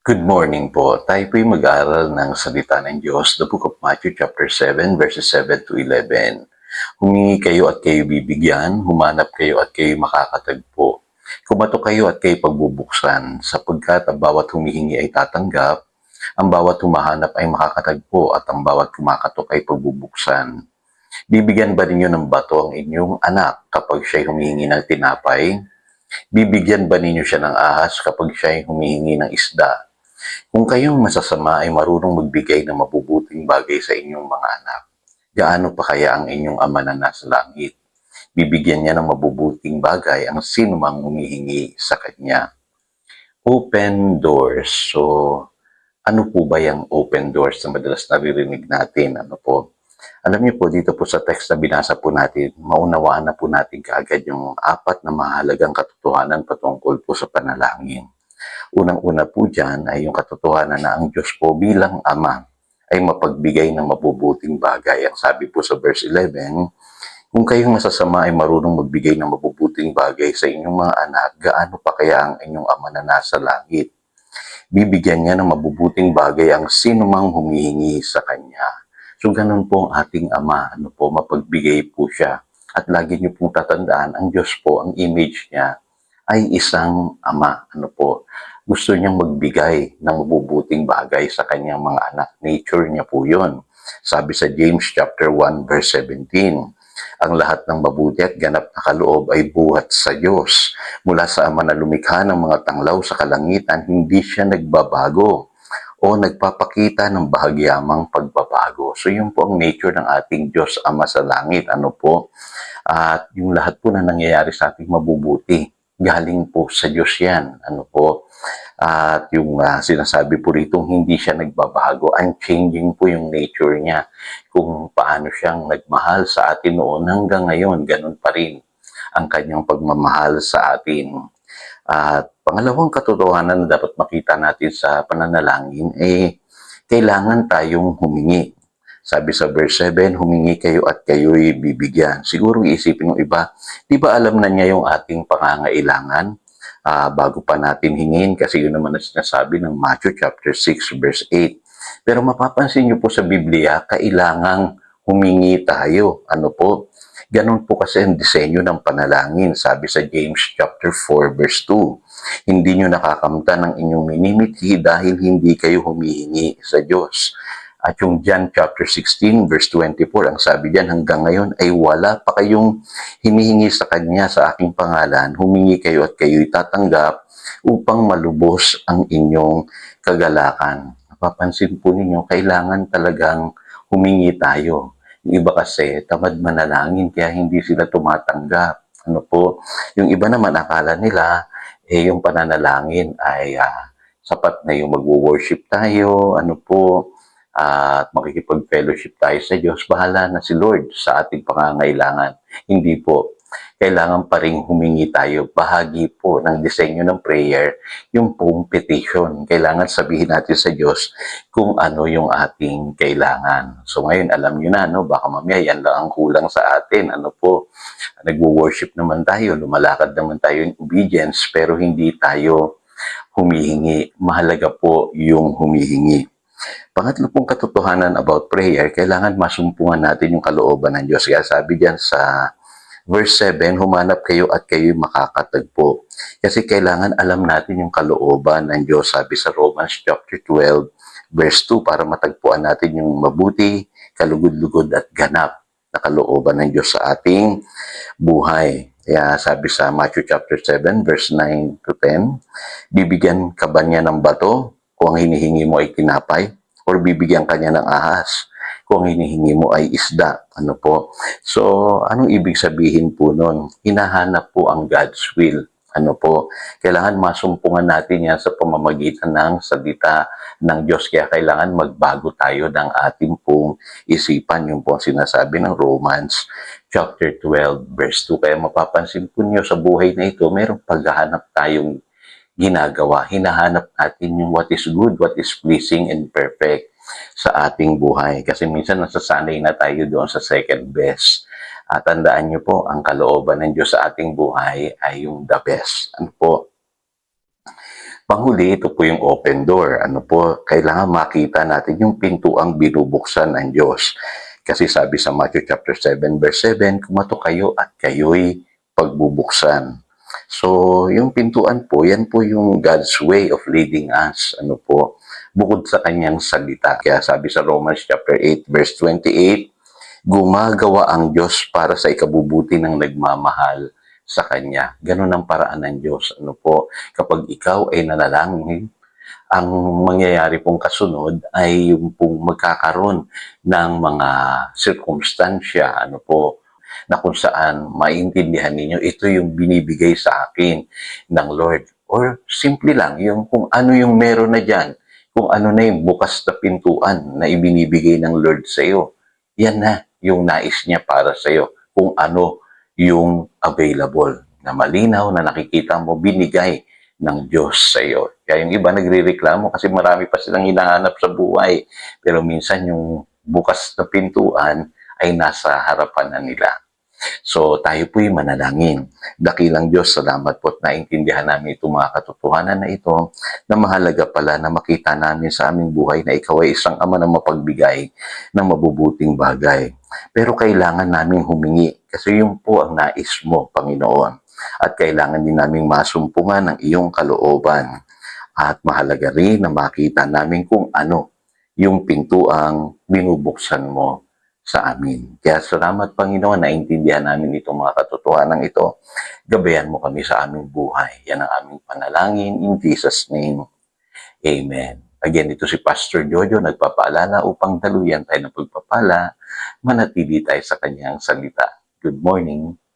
Good morning po. Tayo po'y mag-aaral ng salita ng Diyos, the book of Matthew chapter 7, verses 7 to 11. Humingi kayo at kayo bibigyan, humanap kayo at kayo makakatagpo. Kumatok kayo at kayo pagbubuksan, sapagkat ang bawat humihingi ay tatanggap, ang bawat humahanap ay makakatagpo, at ang bawat kumakatok ay pagbubuksan. Bibigyan ba ninyo ng bato ang inyong anak kapag siya'y humihingi ng tinapay? Bibigyan ba ninyo siya ng ahas kapag siya'y humihingi ng isda? Kung kayong masasama ay marunong magbigay ng mabubuting bagay sa inyong mga anak, gaano pa kaya ang inyong Ama na nasa langit? Bibigyan niya ng mabubuting bagay ang sinumang humihingi sa Kanya. Open doors. So, ano po ba yung open doors na madalas naririnig natin? Ano po? Alam niyo po, dito po sa text na binasa po natin, maunawaan na po natin kaagad yung apat na mahalagang katotohanan patungkol po sa panalangin. Unang-una po dyan ay yung katotohanan na ang Diyos po bilang Ama ay mapagbigay ng mabubuting bagay. Ang sabi po sa verse 11, kung kayong masasama ay marunong magbigay ng mabubuting bagay sa inyong mga anak, gaano pa kaya ang inyong Ama na nasa langit? Bibigyan niya ng mabubuting bagay ang sinumang humihingi sa Kanya. So ganun po ang ating Ama, mapagbigay po siya. At lagi niyo pong tatandaan, ang Diyos po, ang image niya, ay isang Ama. Gusto niyang magbigay ng mabubuting bagay sa kanyang mga anak. Nature niya po yun. Sabi sa James chapter 1 verse 17, ang lahat ng mabuti at ganap na kaloob ay buhat sa Diyos. Mula sa Ama na lumikha ng mga tanglaw sa kalangitan, hindi siya nagbabago o nagpapakita ng bahagyamang pagbabago. So yun po ang nature ng ating Diyos Ama sa langit. At yung lahat po na nangyayari sa ating mabubuti, galing po sa Diyos yan. At yung sinasabi po rito, hindi siya nagbabago. Unchanging po yung nature niya. Kung paano siyang nagmahal sa atin noon hanggang ngayon, ganun pa rin ang kanyang pagmamahal sa atin. At pangalawang katotohanan na dapat makita natin sa pananalangin, kailangan tayong humingi. Sabi sa verse 7, humingi kayo at kayo'y bibigyan. Siguro iisipin ng iba, di ba alam na niya yung ating pangangailangan? Bago pa natin hingin, kasi yun naman ang sinasabi ng Matthew chapter 6 verse 8. Pero mapapansin niyo po sa Biblia, kailangang humingi tayo. Ganon po kasi ang disenyo ng panalangin. Sabi sa James chapter 4 verse 2, hindi nyo nakakamtan ng inyong minimithi dahil hindi kayo humihingi sa Diyos. At yung John chapter 16 verse 24, ang sabi diyan, hanggang ngayon ay wala pa kayong hinihingi sa Kanya sa aking pangalan, humingi kayo at kayo'y tatanggap upang malubos ang inyong kagalakan. Napapansin po ninyo, kailangan talagang humingi tayo. Yung iba kasi, tamad manalangin kaya hindi sila tumatanggap. Yung iba naman akala nila, yung pananalangin ay sapat na yung magwo-worship tayo, at makikipag-fellowship tayo sa Diyos, bahala na si Lord sa ating pangangailangan. Hindi po. Kailangan pa rin humingi tayo. Bahagi po ng disenyo ng prayer, yung pong petition. Kailangan sabihin natin sa Diyos kung ano yung ating kailangan. So ngayon, alam nyo na, baka mamaya yan lang ang kulang sa atin. Nagwo-worship naman tayo, lumalakad naman tayo in obedience, pero hindi tayo humihingi. Mahalaga po yung humihingi. Pangatlo pong katotohanan about prayer, kailangan masumpungan natin yung kalooban ng Diyos. Kaya sabi diyan sa verse 7, humanap kayo at kayo'y makakatagpo. Kasi kailangan alam natin yung kalooban ng Diyos. Sabi sa Romans chapter 12, verse 2, para matagpuan natin yung mabuti, kalugod-lugod at ganap na kalooban ng Diyos sa ating buhay. Kaya sabi sa Matthew chapter 7, verse 9 to 10, bibigyan ka ba niya ng bato kung ang hinihingi mo ay tinapay? Or bibigyan ka niya ng ahas kung ang hinihingi mo ay isda? So, anong ibig sabihin po nun? Hinahanap po ang God's will. Kailangan masumpungan natin yan sa pamamagitan ng salita ng Diyos. Kaya kailangan magbago tayo ng ating pong isipan. Yung pong sinasabi ng Romans chapter 12 verse 2. Kaya mapapansin po niyo sa buhay na ito, mayroong paghahanap tayong ginagawa. Hinahanap natin yung what is good, what is pleasing and perfect sa ating buhay. Kasi minsan nasasanay na tayo doon sa second best. At tandaan niyo po, ang kalooban ng Diyos sa ating buhay ay yung the best. Panghuli, ito po yung open door. Ano po, kailangan makita natin yung pintuang binubuksan ng Diyos. Kasi sabi sa Matthew chapter 7 verse 7, kumatok kayo at kayo'y pagbubuksan. So, yung pintuan po, yan po yung God's way of leading us. Ano po, bukod sa kanyang salita. Kaya sabi sa Romans chapter 8 verse 28, gumagawa ang Diyos para sa ikabubuti ng nagmamahal sa Kanya. Ganun ang paraan ng Diyos. Ano po, kapag ikaw ay nanalangin, ang mangyayari pong kasunod ay yung pong magkakaroon ng mga sirkumstansya, ano po, na kung saan maintindihan ninyo, ito yung binibigay sa akin ng Lord. Or simple lang, yung kung ano yung meron na dyan, kung ano na yung bukas na pintuan na ibinibigay ng Lord sa iyo, yan na yung nais niya para sa iyo. Kung ano yung available na malinaw na nakikita mo binigay ng Diyos sa iyo. Kaya yung iba nagrereklamo kasi marami pa silang hinahanap sa buhay. Pero minsan yung bukas na pintuan ay nasa harapan na nila. So tayo po'y manalangin. Dakilang Diyos, salamat po at naintindihan namin itong mga katotohanan na ito na mahalaga pala na makita namin sa aming buhay na ikaw ay isang ama na mapagbigay ng mabubuting bagay. Pero kailangan namin humingi kasi yun po ang nais mo, Panginoon. At kailangan din namin masumpungan ng iyong kalooban. At mahalaga rin na makita namin kung ano yung pintuang binubuksan mo sa amin. Kaya salamat, Panginoon, naintindihan namin itong mga katotohanan ito. Gabayan mo kami sa aming buhay. Yan ang aming panalangin. In Jesus' name, Amen. Again, ito si Pastor Jojo, nagpapaalala upang daluyan tayo ng pagpapala, manatili tayo sa kanyang salita. Good morning.